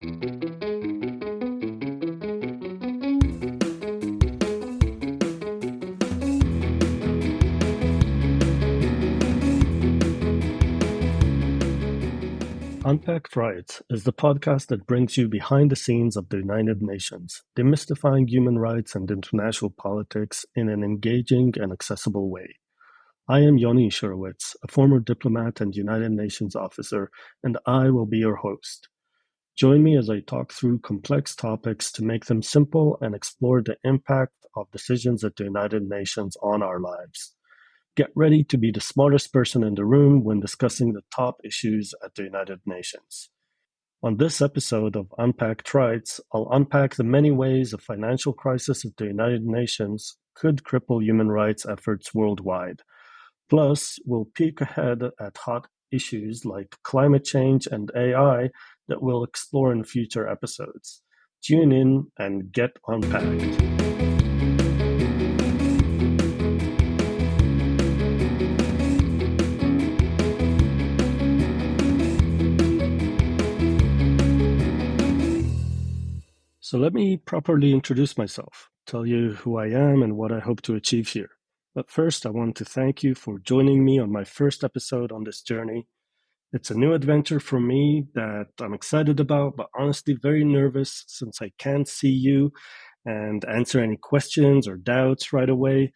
Unpacked Rights is the podcast that brings you behind the scenes of the United Nations, demystifying human rights and international politics in an engaging and accessible way. I am Yoni Shurowitz, a former diplomat and United Nations officer, and I will be your host. Join me as I talk through complex topics to make them simple and explore the impact of decisions at the United Nations on our lives. Get ready to be the smartest person in the room when discussing the top issues at the United Nations. On this episode of Unpacked Rights, I'll unpack the many ways a financial crisis at the United Nations could cripple human rights efforts worldwide. Plus, we'll peek ahead at hot issues like climate change and AI that we'll explore in future episodes. Tune in and get unpacked. So let me properly introduce myself, tell you who I am and what I hope to achieve here. But first, I want to thank you for joining me on my first episode on this journey. It's a new adventure for me that I'm excited about, but honestly very nervous since I can't see you and answer any questions or doubts right away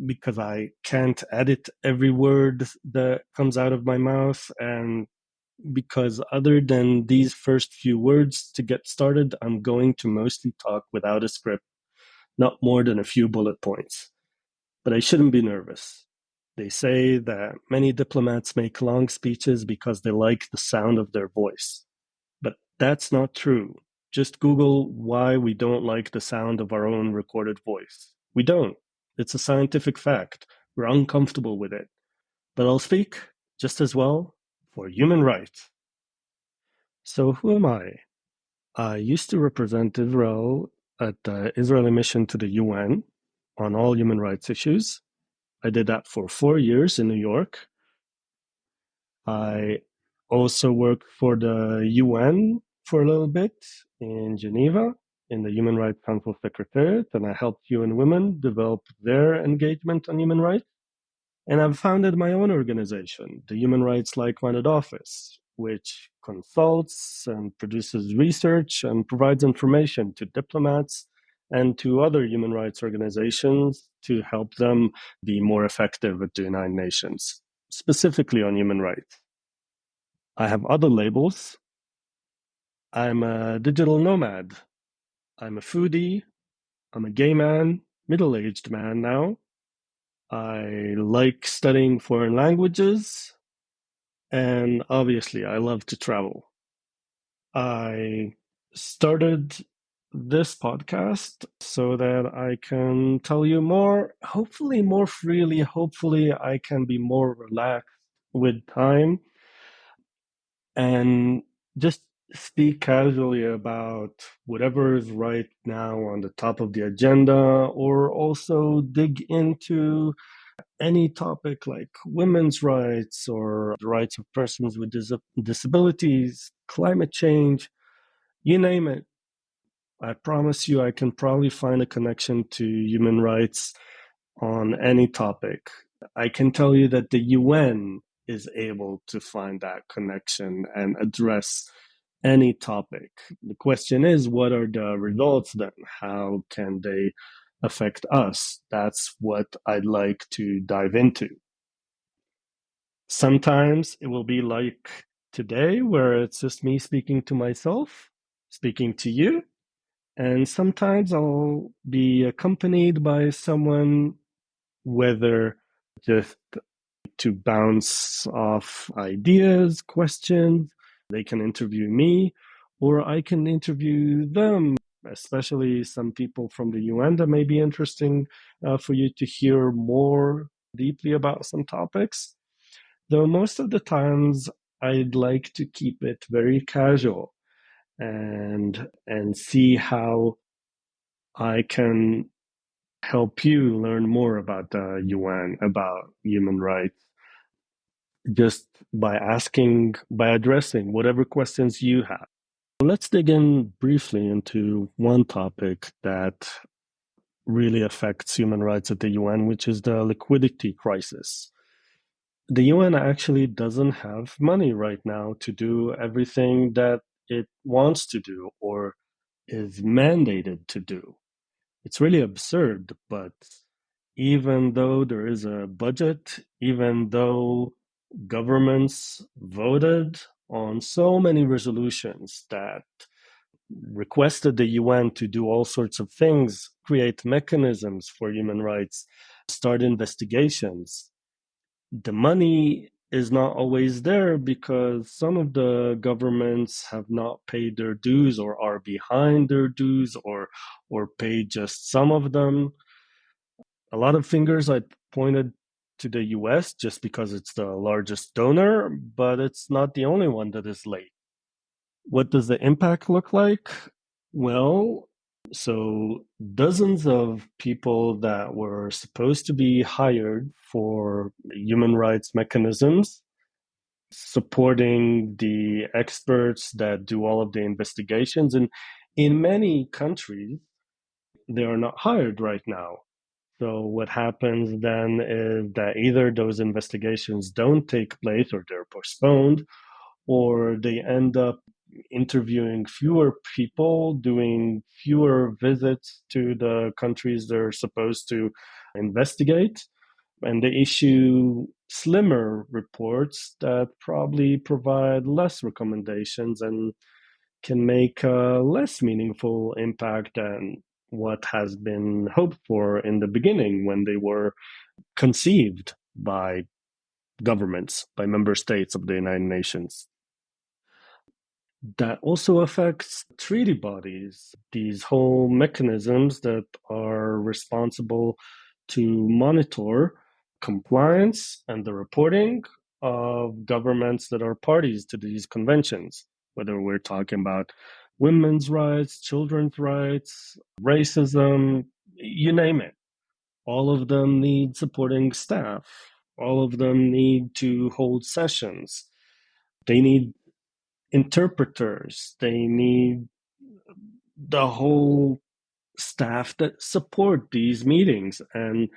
because I can't edit every word that comes out of my mouth, and because other than these first few words to get started, I'm going to mostly talk without a script, not more than a few bullet points. But I shouldn't be nervous. They say that many diplomats make long speeches because they like the sound of their voice. But that's not true. Just Google why we don't like the sound of our own recorded voice. We don't. It's a scientific fact. We're uncomfortable with it. But I'll speak just as well for human rights. So who am I? I used to represent Israel at the Israeli mission to the UN on all human rights issues. I did that for 4 years in New York. I also worked for the UN for a little bit in Geneva in the Human Rights Council Secretariat, and I helped UN Women develop their engagement on human rights. And I've founded my own organization, the Human Rights Like-Minded Office, which consults and produces research and provides information to diplomats and to other human rights organizations to help them be more effective at the United Nations, specifically on human rights. I have other labels. I'm a digital nomad. I'm a foodie. I'm a gay man, middle-aged man now. I like studying foreign languages. And obviously, I love to travel. I started this podcast so that I can tell you more, hopefully more freely. Hopefully, I can be more relaxed with time and just speak casually about whatever is right now on the top of the agenda, or also dig into any topic like women's rights or the rights of persons with disabilities, climate change, you name it. I promise you, I can probably find a connection to human rights on any topic. I can tell you that the UN is able to find that connection and address any topic. The question is, what are the results then? How can they affect us? That's what I'd like to dive into. Sometimes it will be like today, where it's just me speaking to myself, speaking to you. And sometimes I'll be accompanied by someone, whether just to bounce off ideas, questions. They can interview me, or I can interview them, especially some people from the UN that may be interesting for you to hear more deeply about some topics. Though most of the times I'd like to keep it very casual and see how I can help you learn more about the UN, about human rights, just by addressing whatever questions you have. Let's dig in briefly into one topic that really affects human rights at the UN, which is the liquidity crisis. The UN actually doesn't have money right now to do everything that it wants to do or is mandated to do. It's really absurd, but even though there is a budget, even though governments voted on so many resolutions that requested the UN to do all sorts of things, create mechanisms for human rights, start investigations, the money is not always there because some of the governments have not paid their dues or are behind their dues or paid just some of them. A lot of fingers I pointed to the US just because it's the largest donor, but it's not the only one that is late. What does the impact look like? Well, so dozens of people that were supposed to be hired for human rights mechanisms, supporting the experts that do all of the investigations. And in many countries, they are not hired right now. So what happens then is that either those investigations don't take place or they're postponed, or they end up interviewing fewer people, doing fewer visits to the countries they're supposed to investigate, and they issue slimmer reports that probably provide less recommendations and can make a less meaningful impact than what has been hoped for in the beginning when they were conceived by governments, by member states of the United Nations. That also affects treaty bodies, these whole mechanisms that are responsible to monitor compliance and the reporting of governments that are parties to these conventions, whether we're talking about women's rights, children's rights, racism, you name it. All of them need supporting staff. All of them need to hold sessions. They need interpreters. They need the whole staff that support these meetings. And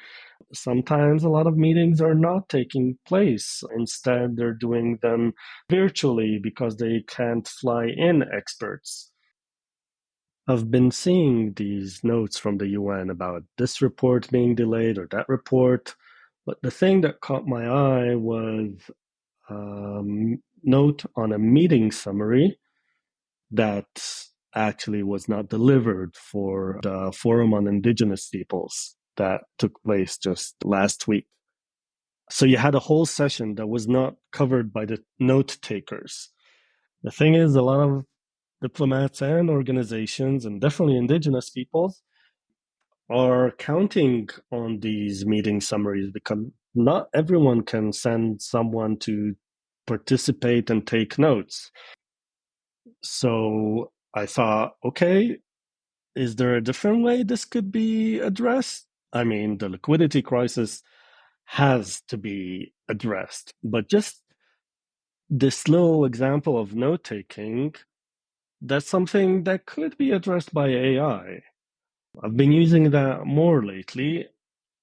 sometimes a lot of meetings are not taking place. Instead, they're doing them virtually because they can't fly in experts. I've been seeing these notes from the UN about this report being delayed or that report. But the thing that caught my eye was a note on a meeting summary that actually was not delivered for the Forum on Indigenous Peoples that took place just last week. So you had a whole session that was not covered by the note takers. The thing is, a lot of diplomats and organizations, and definitely Indigenous peoples, are counting on these meeting summaries because not everyone can send someone to participate and take notes. So I thought, okay, is there a different way this could be addressed? I mean, the liquidity crisis has to be addressed, but just this little example of note taking, that's something that could be addressed by AI. I've been using that more lately,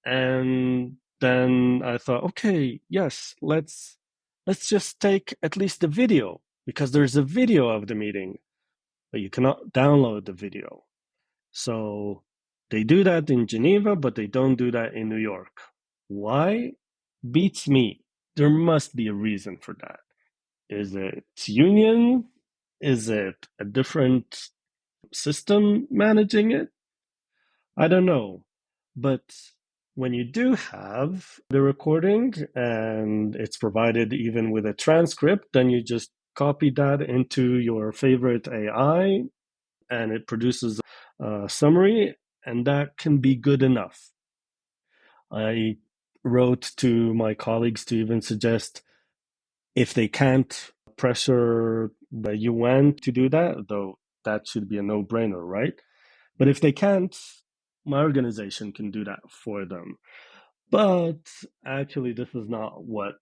and then I thought, okay, yes, let's just take at least the video because there's a video of the meeting, but you cannot download the video. So they do that in Geneva, but they don't do that in New York. Why? Beats me. There must be a reason for that. Is it union? Is it a different system managing it? I don't know. But when you do have the recording and it's provided even with a transcript, then you just copy that into your favorite AI and it produces a summary, and that can be good enough. I wrote to my colleagues to even suggest if they can't pressure the UN to do that, though that should be a no brainer, right? But if they can't, my organization can do that for them. But actually, this is not what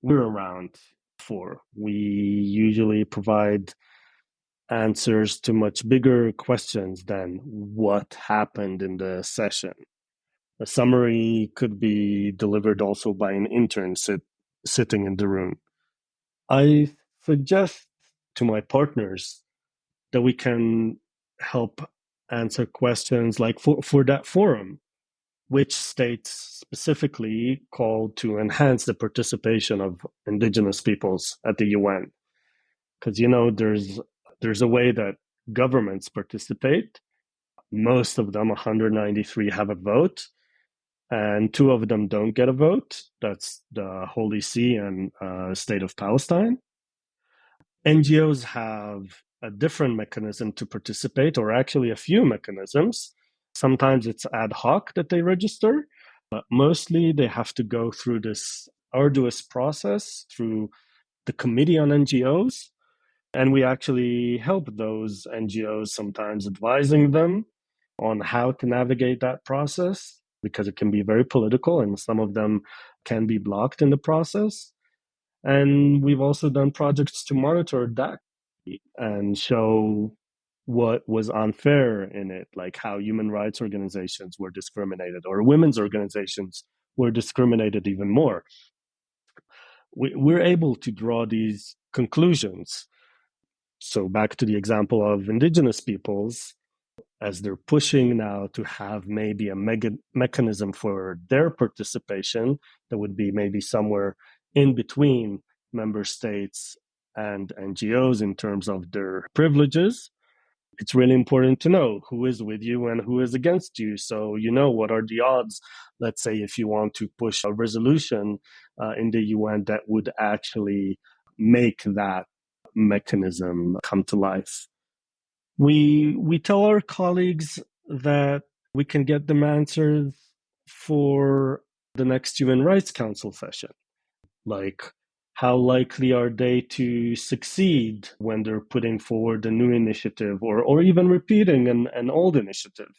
we're around for. We usually provide answers to much bigger questions than what happened in the session. A summary could be delivered also by an intern sitting in the room. I suggest to my partners that we can help answer questions like for that forum, which states specifically called to enhance the participation of indigenous peoples at the UN. Because there's a way that governments participate. Most of them, 193, have a vote, and two of them don't get a vote. That's the Holy See and State of Palestine. NGOs have a different mechanism to participate, or actually a few mechanisms. Sometimes it's ad hoc that they register, but mostly they have to go through this arduous process through the Committee on NGOs. And we actually help those NGOs, sometimes advising them on how to navigate that process, because it can be very political and some of them can be blocked in the process. And we've also done projects to monitor that and show what was unfair in it, like how human rights organizations were discriminated or women's organizations were discriminated even more. We're able to draw these conclusions. So, back to the example of indigenous peoples, as they're pushing now to have maybe a mechanism for their participation that would be maybe somewhere in between member states and NGOs in terms of their privileges. It's really important to know who is with you and who is against you. So, what are the odds, let's say, if you want to push a resolution in the UN that would actually make that mechanism come to life. We tell our colleagues that we can get them answers for the next Human Rights Council session. Like, how likely are they to succeed when they're putting forward a new initiative or even repeating an old initiative?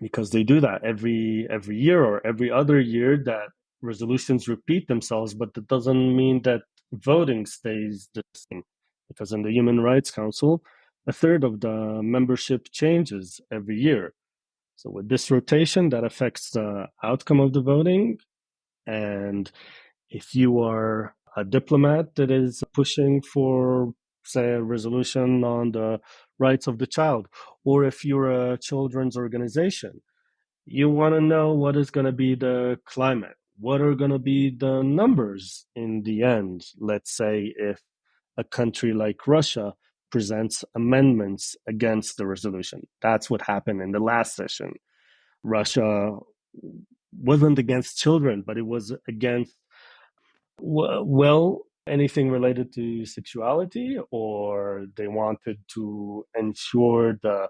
Because they do that every year or every other year, that resolutions repeat themselves, but that doesn't mean that voting stays the same. Because in the Human Rights Council, a third of the membership changes every year. So with this rotation, that affects the outcome of the voting. And if you are a diplomat that is pushing for, say, a resolution on the rights of the child, or if you're a children's organization, you want to know what is going to be the climate, what are going to be the numbers in the end. Let's say if a country like Russia presents amendments against the resolution. That's what happened in the last session. Russia wasn't against children, but it was against, well, anything related to sexuality, or they wanted to ensure the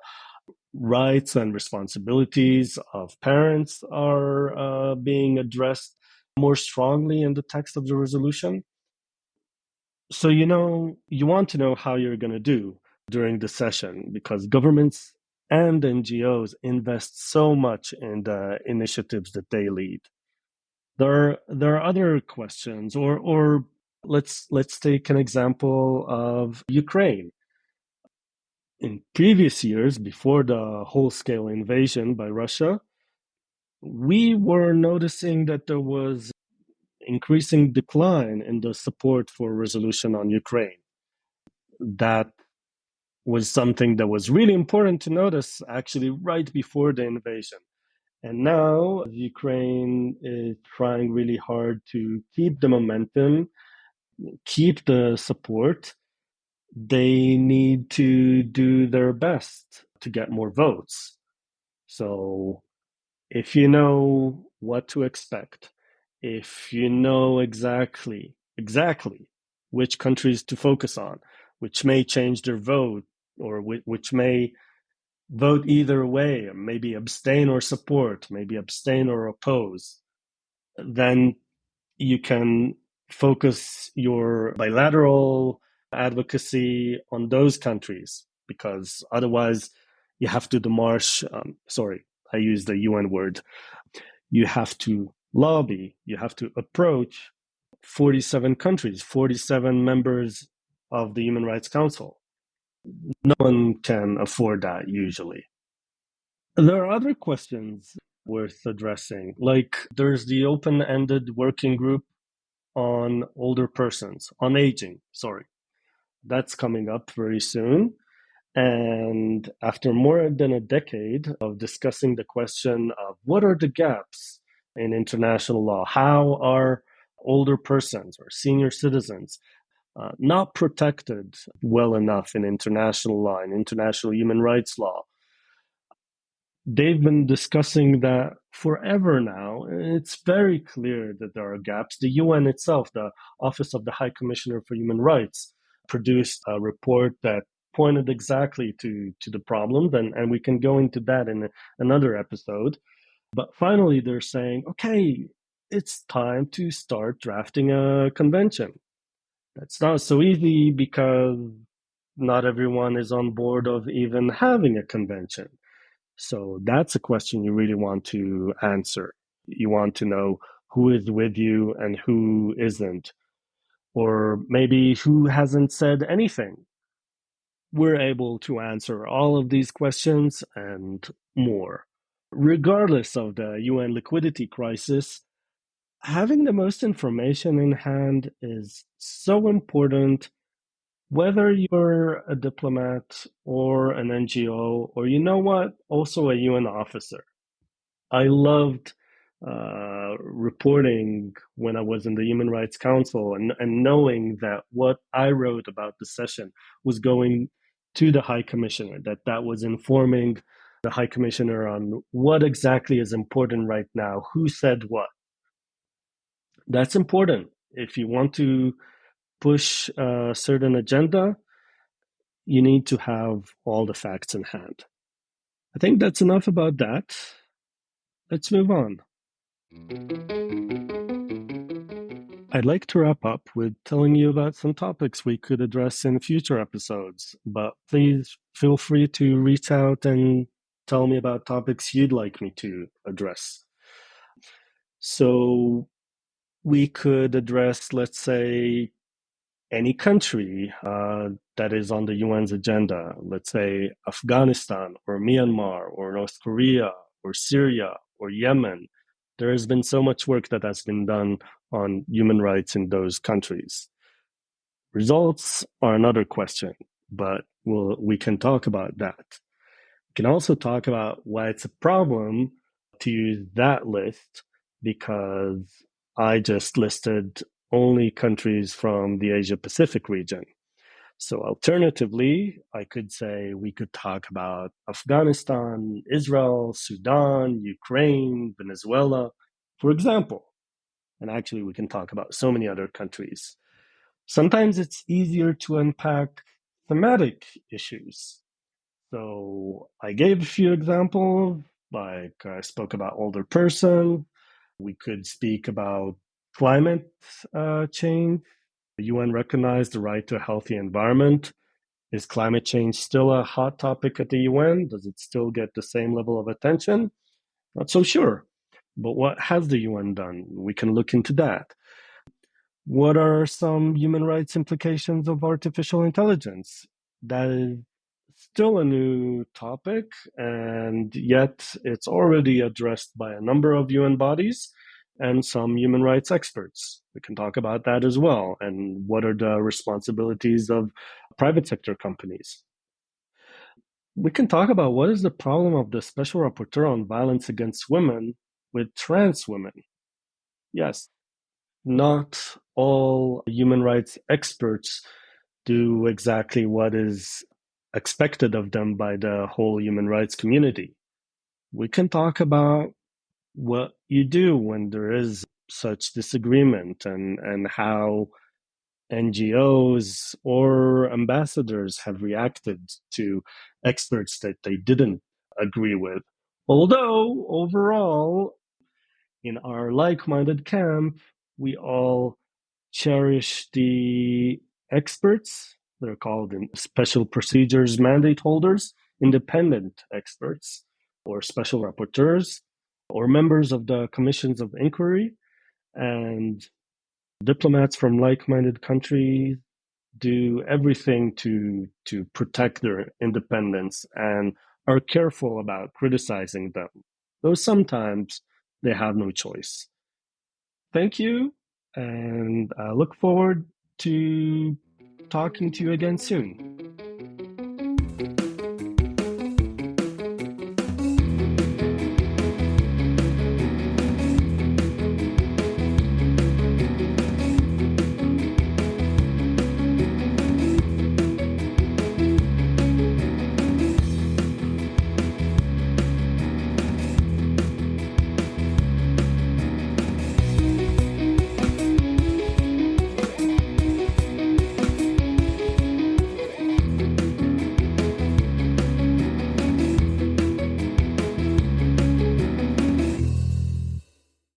rights and responsibilities of parents are being addressed more strongly in the text of the resolution. So, you want to know how you're going to do during the session, because governments and NGOs invest so much in the initiatives that they lead. There are other questions, or let's take an example of Ukraine. In previous years, before the whole-scale invasion by Russia, we were noticing that there was increasing decline in the support for a resolution on Ukraine. That was something that was really important to notice actually right before the invasion. And now Ukraine is trying really hard to keep the momentum, keep the support. They need to do their best to get more votes. So if you know what to expect, if you know exactly which countries to focus on, which may change their vote, or which may vote either way, maybe abstain or support, maybe abstain or oppose, then you can focus your bilateral advocacy on those countries, because otherwise you have to demarche, sorry, I use the UN word, you have to lobby, you have to approach 47 countries, 47 members of the Human Rights Council. No one can afford that usually. There are other questions worth addressing, like there's the open-ended working group on older persons, on aging, sorry. That's coming up very soon. And after more than a decade of discussing the question of what are the gaps in international law, how are older persons or senior citizens not protected well enough in international law and international human rights law, they've been discussing that forever now. It's very clear that there are gaps. The UN itself, the Office of the High Commissioner for Human Rights, produced a report that pointed exactly to the problem, and we can go into that in another episode. But finally, they're saying, okay, it's time to start drafting a convention. That's not so easy because not everyone is on board of even having a convention. So that's a question you really want to answer. You want to know who is with you and who isn't, or maybe who hasn't said anything. We're able to answer all of these questions and more. Regardless of the UN liquidity crisis, having the most information in hand is so important, whether you're a diplomat or an NGO, or you know what, also a UN officer. I loved reporting when I was in the Human Rights Council and knowing that what I wrote about the session was going to the High Commissioner, that was informing the High Commissioner on what exactly is important right now, who said what. That's important. If you want to push a certain agenda, you need to have all the facts in hand. I think that's enough about that. Let's move on. I'd like to wrap up with telling you about some topics we could address in future episodes, but please feel free to reach out and tell me about topics you'd like me to address. So we could address, let's say, any country that is on the UN's agenda, let's say Afghanistan or Myanmar or North Korea or Syria or Yemen. There has been so much work that has been done on human rights in those countries. Results are another question, but we can talk about that. We can also talk about why it's a problem to use that list, because I just listed only countries from the Asia Pacific region. So alternatively, I could say we could talk about Afghanistan, Israel, Sudan, Ukraine, Venezuela, for example. And actually, we can talk about so many other countries. Sometimes it's easier to unpack thematic issues. So I gave a few examples, like I spoke about older person. We could speak about climate change. The UN recognized the right to a healthy environment. Is climate change still a hot topic at the UN? Does it still get the same level of attention? Not so sure. But what has the UN done? We can look into that. What are some human rights implications of artificial intelligence? That is still a new topic, and yet it's already addressed by a number of UN bodies and some human rights experts. We can talk about that as well. And what are the responsibilities of private sector companies? We can talk about what is the problem of the Special Rapporteur on Violence Against Women with trans women. Yes, not all human rights experts do exactly what is expected of them by the whole human rights community. We can talk about what you do when there is such disagreement, and how NGOs or ambassadors have reacted to experts that they didn't agree with. Although, overall, in our like minded camp, we all cherish the experts. They're called special procedures mandate holders, independent experts, or special rapporteurs, or members of the commissions of inquiry, and diplomats from like minded countries. do everything to protect their independence and are careful about criticizing them, though sometimes they have no choice. Thank you, and I look forward to talking to you again soon.